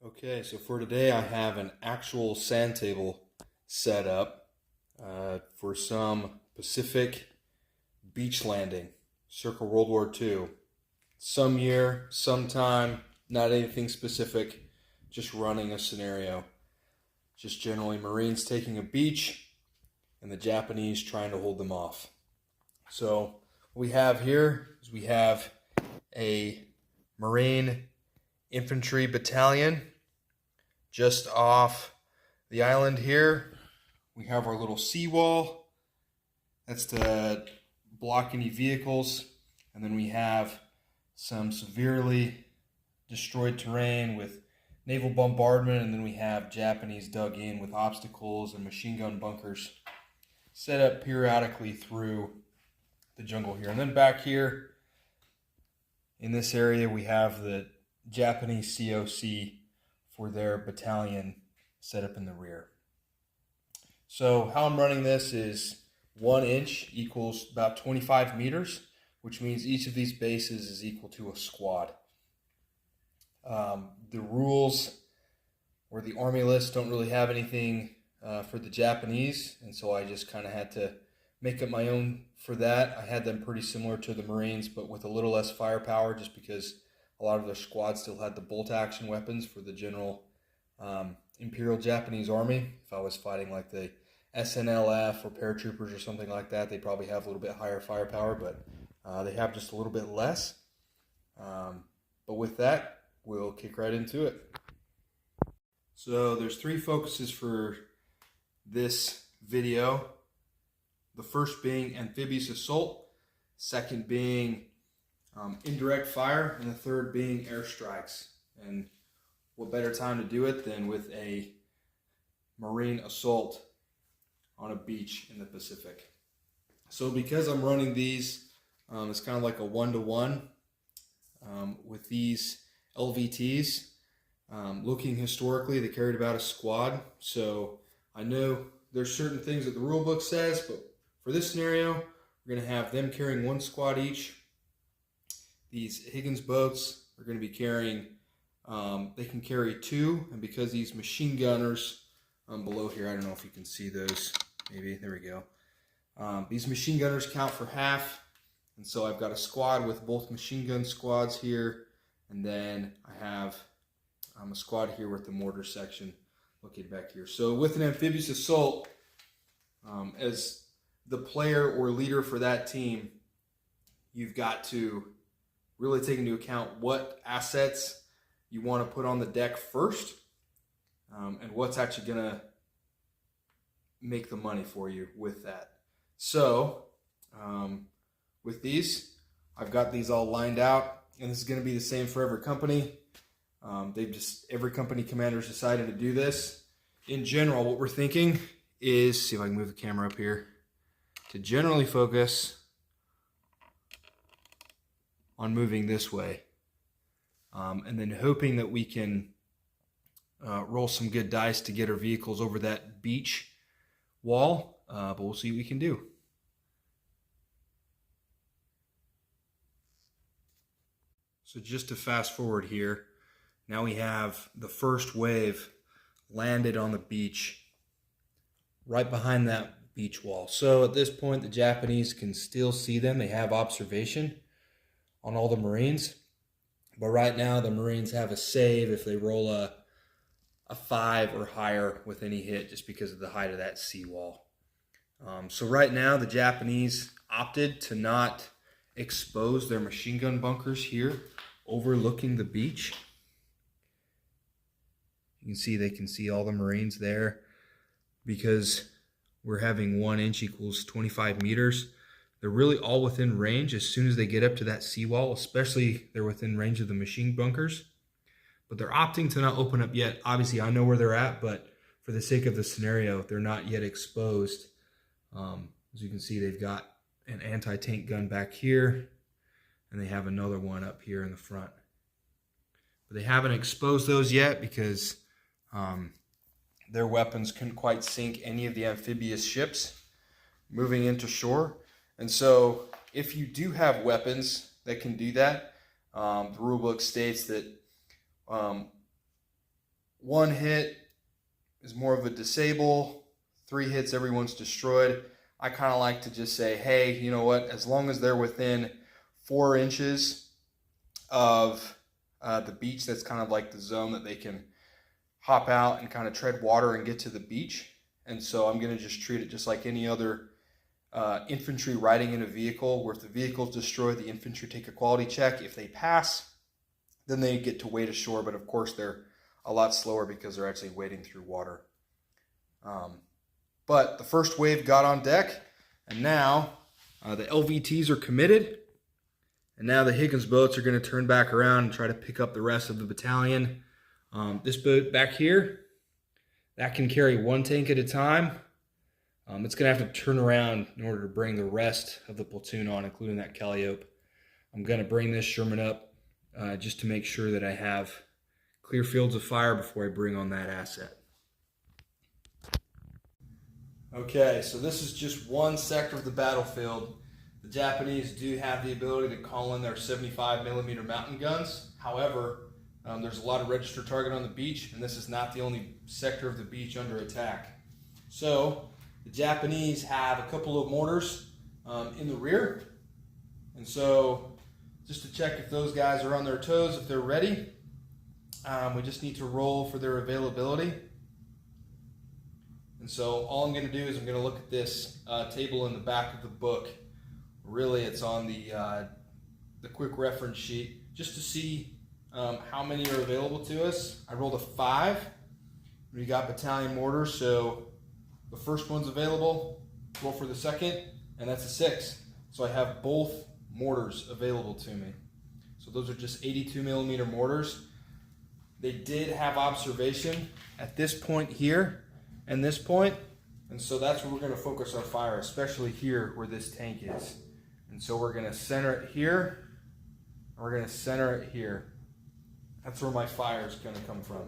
Okay, so for today I have an actual sand table set up for some Pacific beach landing, circa World War II. Some year, sometime, not anything specific, just running a scenario. Just generally Marines taking a beach and the Japanese trying to hold them off. So what we have here is we have a Marine infantry battalion just off the island here. We have our little seawall. That's to block any vehicles. And then we have some severely destroyed terrain with naval bombardment. And then we have Japanese dug in with obstacles and machine gun bunkers set up periodically through the jungle here. And then back here in this area, we have the Japanese COC for their battalion set up in the rear. So how I'm running this is 1 inch equals about 25 meters, which means each of these bases is equal to a squad. The rules or the Army list don't really have anything for the Japanese, and so I just kind of had to make up my own for that. I had them pretty similar to the Marines, but with a little less firepower, just because a lot of their squads still had the bolt-action weapons for the general Imperial Japanese Army. If I was fighting like the SNLF or paratroopers or something like that, they probably have a little bit higher firepower, but they have just a little bit less. But with that, we'll kick right into it. So there's 3 focuses for this video. The first being Amphibious Assault, second being indirect fire, and the third being airstrikes. And what better time to do it than with a Marine assault on a beach in the Pacific. So because I'm running these, it's kind of like a 1-to-1 with these LVTs. Looking historically, they carried about a squad. So I know there's certain things that the rule book says, but for this scenario, we're going to have them carrying 1 squad each. These Higgins boats are going to be carrying, they can carry 2, and because these machine gunners below here, I don't know if you can see those, maybe, there we go. These machine gunners count for half, and so I've got a squad with both machine gun squads here, and then I have a squad here with the mortar section located back here. So with an amphibious assault, as the player or leader for that team, you've got to really take into account what assets you want to put on the deck first, and what's actually going to make the money for you with that. So with these, I've got these all lined out, and this is going to be the same for every company. Every company commander's decided to do this. In general, what we're thinking is, see if I can move the camera up here, to generally focus on moving this way, and then hoping that we can roll some good dice to get our vehicles over that beach wall, but we'll see what we can do. So just to fast forward here, now we have the first wave landed on the beach right behind that beach wall. So at this point, the Japanese can still see them. They have observation on all the Marines, but right now the Marines have a save if they roll a 5 or higher with any hit, just because of the height of that seawall. So right now the Japanese opted to not expose their machine gun bunkers here overlooking the beach. You can see they can see all the Marines there because we're having 1 inch equals 25 meters. They're really all within range as soon as they get up to that seawall, especially they're within range of the machine bunkers. But they're opting to not open up yet. Obviously, I know where they're at, but for the sake of the scenario, they're not yet exposed. As you can see, they've got an anti-tank gun back here, and they have another one up here in the front. But they haven't exposed those yet because their weapons couldn't quite sink any of the amphibious ships moving into shore. And so if you do have weapons that can do that, the rule book states that 1 hit is more of a disable. 3 hits, everyone's destroyed. I kind of like to just say, hey, you know what? As long as they're within 4 inches of the beach, that's kind of like the zone that they can hop out and kind of tread water and get to the beach. And so I'm going to just treat it just like any other infantry riding in a vehicle, where if the vehicle's destroyed, the infantry take a quality check. If they pass, then they get to wade ashore, but of course they're a lot slower because they're actually wading through water. But the first wave got on deck, and now the LVTs are committed, and now the Higgins boats are going to turn back around and try to pick up the rest of the battalion. This boat back here, that can carry 1 tank at a time. It's going to have to turn around in order to bring the rest of the platoon on, including that Calliope. I'm going to bring this Sherman up just to make sure that I have clear fields of fire before I bring on that asset. Okay, so this is just one sector of the battlefield. The Japanese do have the ability to call in their 75mm mountain guns. However, there's a lot of registered target on the beach, and this is not the only sector of the beach under attack. So the Japanese have a couple of mortars in the rear, and so just to check if those guys are on their toes, if they're ready, we just need to roll for their availability. And so all I'm going to do is I'm going to look at this table in the back of the book. Really, it's on the quick reference sheet just to see how many are available to us. I rolled a 5. We got battalion mortars, so the first one's available. Roll for the second, and that's a 6. So I have both mortars available to me. So those are just 82mm mortars. They did have observation at this point here and this point, and so that's where we're going to focus our fire, especially here where this tank is. And so we're going to center it here, and we're going to center it here. That's where my fire is going to come from.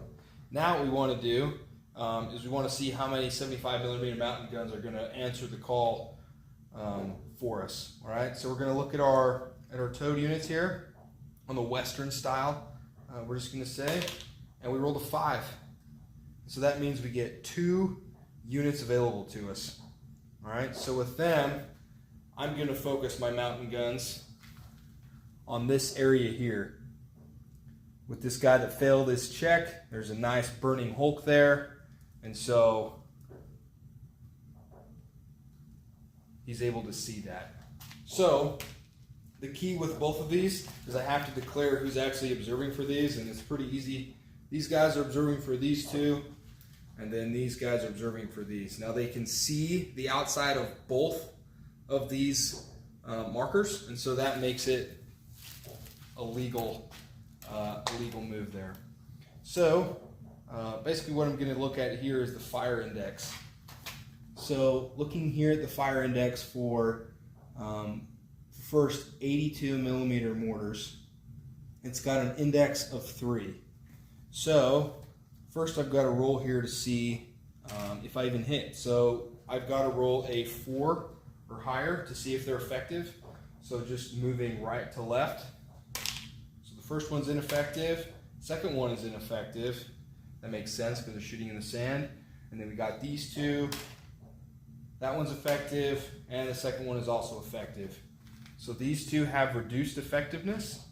Now what we want to do is we want to see how many 75mm mountain guns are going to answer the call for us. All right, so we're going to look at our towed units here on the Western style. We're just going to say, and we rolled a 5. So that means we get 2 units available to us. All right, so with them, I'm going to focus my mountain guns on this area here. With this guy that failed his check, there's a nice burning hulk there, and so he's able to see that. So the key with both of these is I have to declare who's actually observing for these, and it's pretty easy. These guys are observing for these 2, and then these guys are observing for these. Now they can see the outside of both of these markers, and so that makes it a legal move there. So basically what I'm going to look at here is the fire index. So looking here at the fire index for first 82mm mortars, it's got an index of 3. So first I've got to roll here to see if I even hit. So I've got to roll a 4 or higher to see if they're effective. So just moving right to left. So the first one's ineffective, second one is ineffective. That makes sense because they're shooting in the sand. And then we got these 2. That one's effective, and the second one is also effective. So these 2 have reduced effectiveness,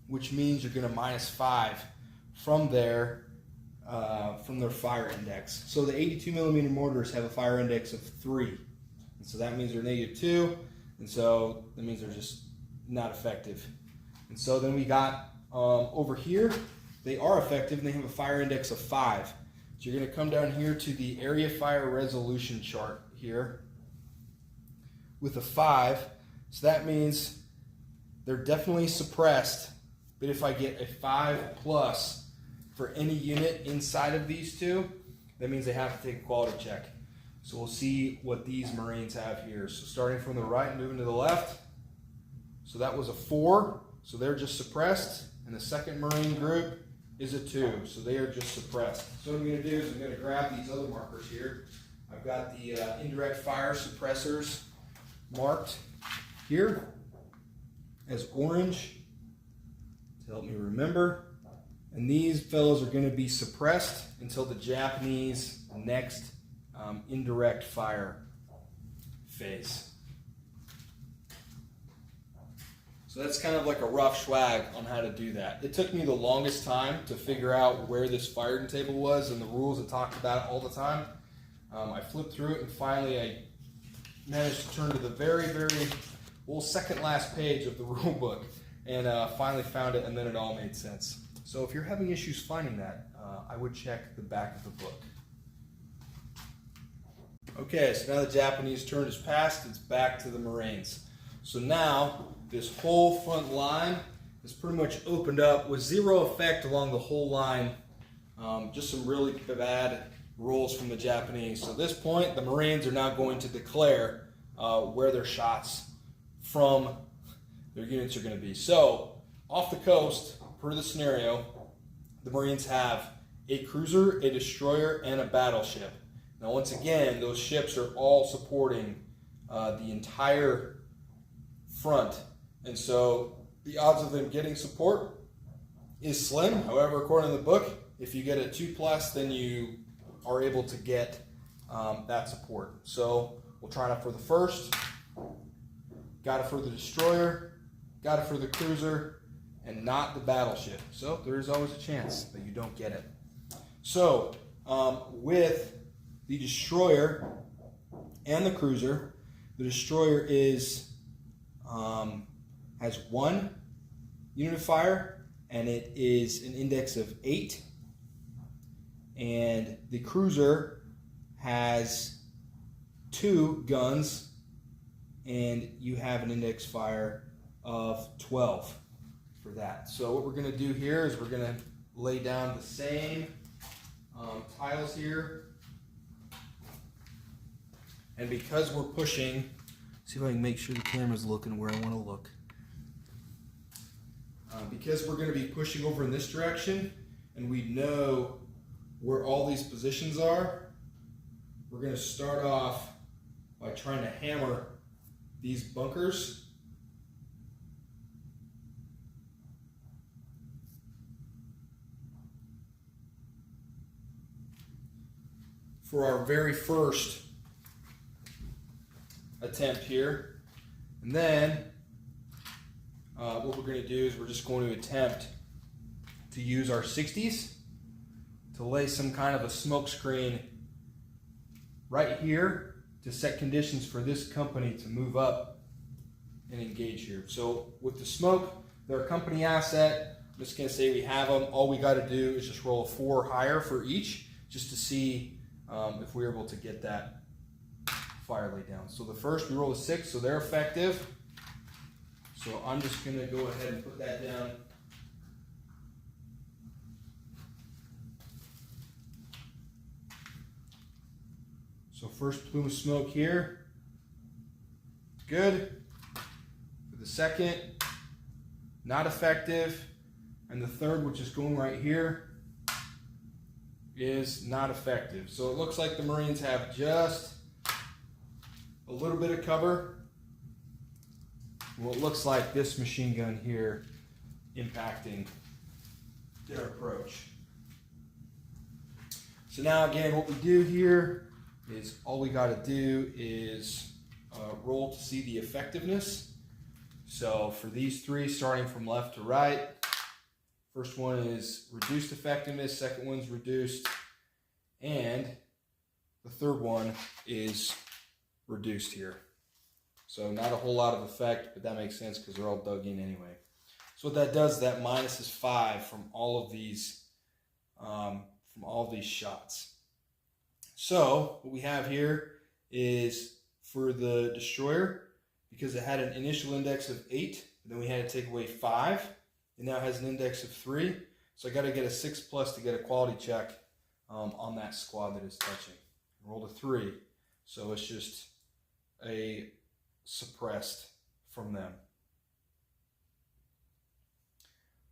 which means you're going to -5 from their fire index. So the 82mm mortars have a fire index of 3, and so that means they're -2, and so that means they're just not effective. And so then we got over here, they are effective, and they have a fire index of 5. So you're going to come down here to the area fire resolution chart here with a 5. So that means they're definitely suppressed, but if I get a 5+ for any unit inside of these 2, that means they have to take a quality check. So we'll see what these Marines have here. So starting from the right and moving to the left. So that was a 4, so they're just suppressed, and the second Marine group is a 2, so they are just suppressed. So what I'm going to do is I'm going to grab these other markers here. I've got the indirect fire suppressors marked here as orange to help me remember. And these fellows are going to be suppressed until the Japanese next indirect fire phase. So that's kind of like a rough swag on how to do that. It took me the longest time to figure out where this firing table was and the rules that talked about it all the time. I flipped through it and finally I managed to turn to the very second last page of the rule book and finally found it, and then it all made sense. So if you're having issues finding that, I would check the back of the book. Okay, so now the Japanese turn is passed, it's back to the Marines. So now this whole front line is pretty much opened up with zero effect along the whole line. Just some really bad rolls from the Japanese. So at this point, the Marines are now going to declare where their shots from their units are going to be. So off the coast, per the scenario, the Marines have a cruiser, a destroyer, and a battleship. Now once again, those ships are all supporting the entire front, and so the odds of them getting support is slim. However, according to the book, if you get a 2+, then you are able to get that support. So we'll try it for the first, got it for the destroyer, got it for the cruiser, and not the battleship. So there is always a chance that you don't get it. So with the destroyer and the cruiser, the destroyer has 1 unit of fire, and it is an index of 8. And the cruiser has 2 guns, and you have an index fire of 12 for that. So what we're going to do here is we're going to lay down the same tiles here. And because we're pushing, see if I can make sure the camera's looking where I want to look. Because we're going to be pushing over in this direction, and we know where all these positions are, we're going to start off by trying to hammer these bunkers. For our very first attempt here. And then what we're going to do is we're just going to attempt to use our 60s to lay some kind of a smoke screen right here to set conditions for this company to move up and engage here. So with the smoke, they're a company asset. I'm just going to say we have them. All we got to do is just roll a 4 higher for each, just to see if we're able to get that fire laid down. So the first, we roll a 6, so they're effective. So I'm just going to go ahead and put that down. So first plume of smoke here, good. For the second, not effective. And the third, which is going right here, is not effective. So it looks like the Marines have just a little bit of cover. Well, it looks like this machine gun here impacting their approach. So now again, what we do here is all we got to do is roll to see the effectiveness. So for these 3, starting from left to right, first one is reduced effectiveness, second one's reduced, and the third one is reduced here. So not a whole lot of effect, but that makes sense because they're all dug in anyway. So what that does is that minus is 5 from all of these shots. So what we have here is for the destroyer, because it had an initial index of 8, then we had to take away 5. It now has an index of 3. So I got to get a 6+ to get a quality check on that squad that is touching. Rolled a 3. So it's just a suppressed from them.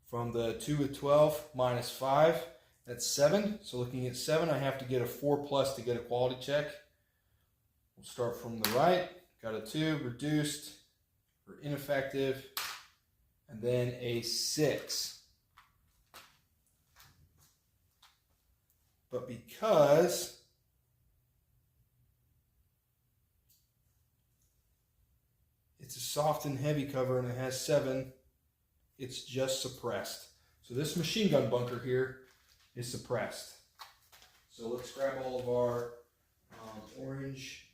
From the 2 with 12 minus 5, that's 7. So looking at 7, I have to get a 4+ to get a quality check. We'll start from the right. Got a 2, reduced, or ineffective, and then a 6. but because it's a soft and heavy cover and it has 7, it's just suppressed. So this machine gun bunker here is suppressed. So let's grab all of our orange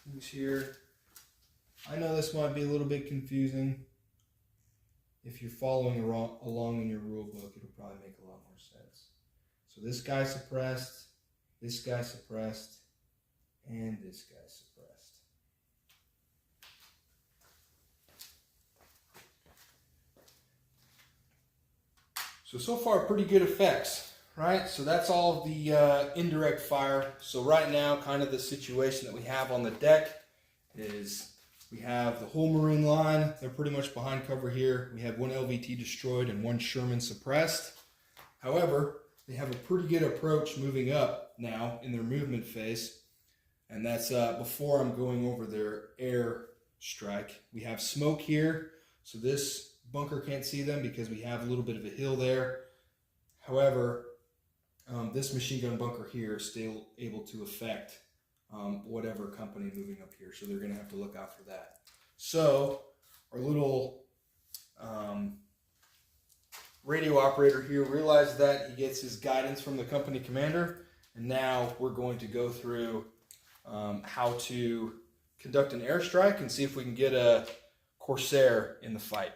things here. I know this might be a little bit confusing. If you're following along in your rule book, it'll probably make a lot more sense. So this guy's suppressed, and this guy's suppressed. So far pretty good effects, right? So that's all of the indirect fire. So right now, kind of the situation that we have on the deck is we have the whole Marine line. They're pretty much behind cover here. We have 1 LVT destroyed and 1 Sherman suppressed. However, they have a pretty good approach moving up now in their movement phase. And that's before I'm going over their air strike. We have smoke here. So this bunker can't see them because we have a little bit of a hill there. However, this machine gun bunker here is still able to affect whatever company moving up here. So they're going to have to look out for that. So our little radio operator here realized that he gets his guidance from the company commander. And now we're going to go through how to conduct an airstrike and see if we can get a Corsair in the fight.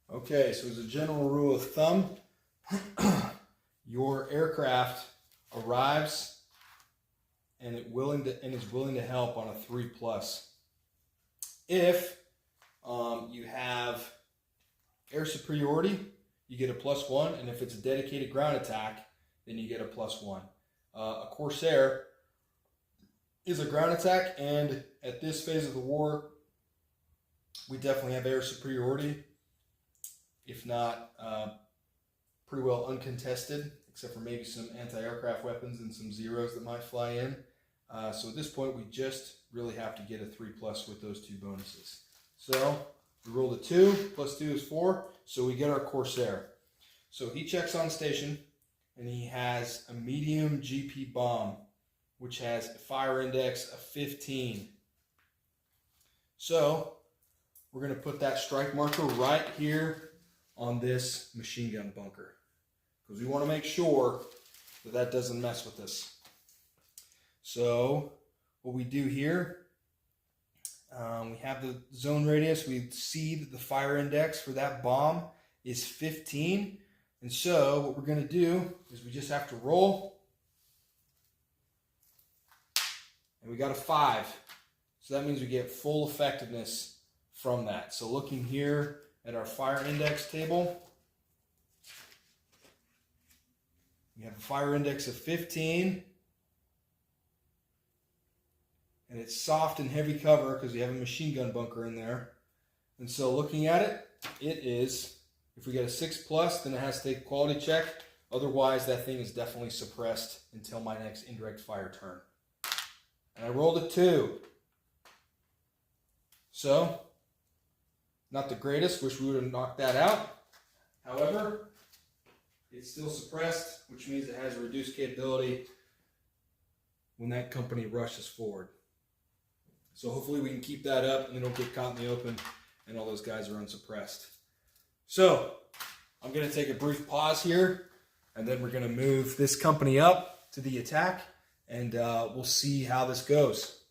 Okay, so as a general rule of thumb, your aircraft arrives and is willing to help on a 3+. If you have air superiority, you get a +1, and if it's a dedicated ground attack, then you get a +1. A Corsair is a ground attack, and at this phase of the war, we definitely have air superiority, if not pretty well uncontested, except for maybe some anti-aircraft weapons and some Zeros that might fly in. So at this point, we just really have to get a 3+ with those 2 bonuses. So we rolled a 2, +2 is 4, so we get our Corsair. So he checks on station, and he has a medium GP bomb, which has a fire index of 15. So we're going to put that strike marker right here on this machine gun bunker, because we want to make sure that that doesn't mess with us. So what we do here, we have the zone radius. We see that the fire index for that bomb is 15. And so what we're going to do is we just have to roll. And we got a 5. So that means we get full effectiveness from that. So looking here at our fire index table, we have a fire index of 15, and it's soft and heavy cover because we have a machine gun bunker in there. And so looking at it, it is, if we get a 6+, then it has to take a quality check. Otherwise, that thing is definitely suppressed until my next indirect fire turn. And I rolled a 2. So not the greatest, wish we would have knocked that out. However, it's still suppressed, which means it has a reduced capability when that company rushes forward. So hopefully we can keep that up and they don't get caught in the open and all those guys are unsuppressed. So I'm going to take a brief pause here, and then we're going to move this company up to the attack, and we'll see how this goes.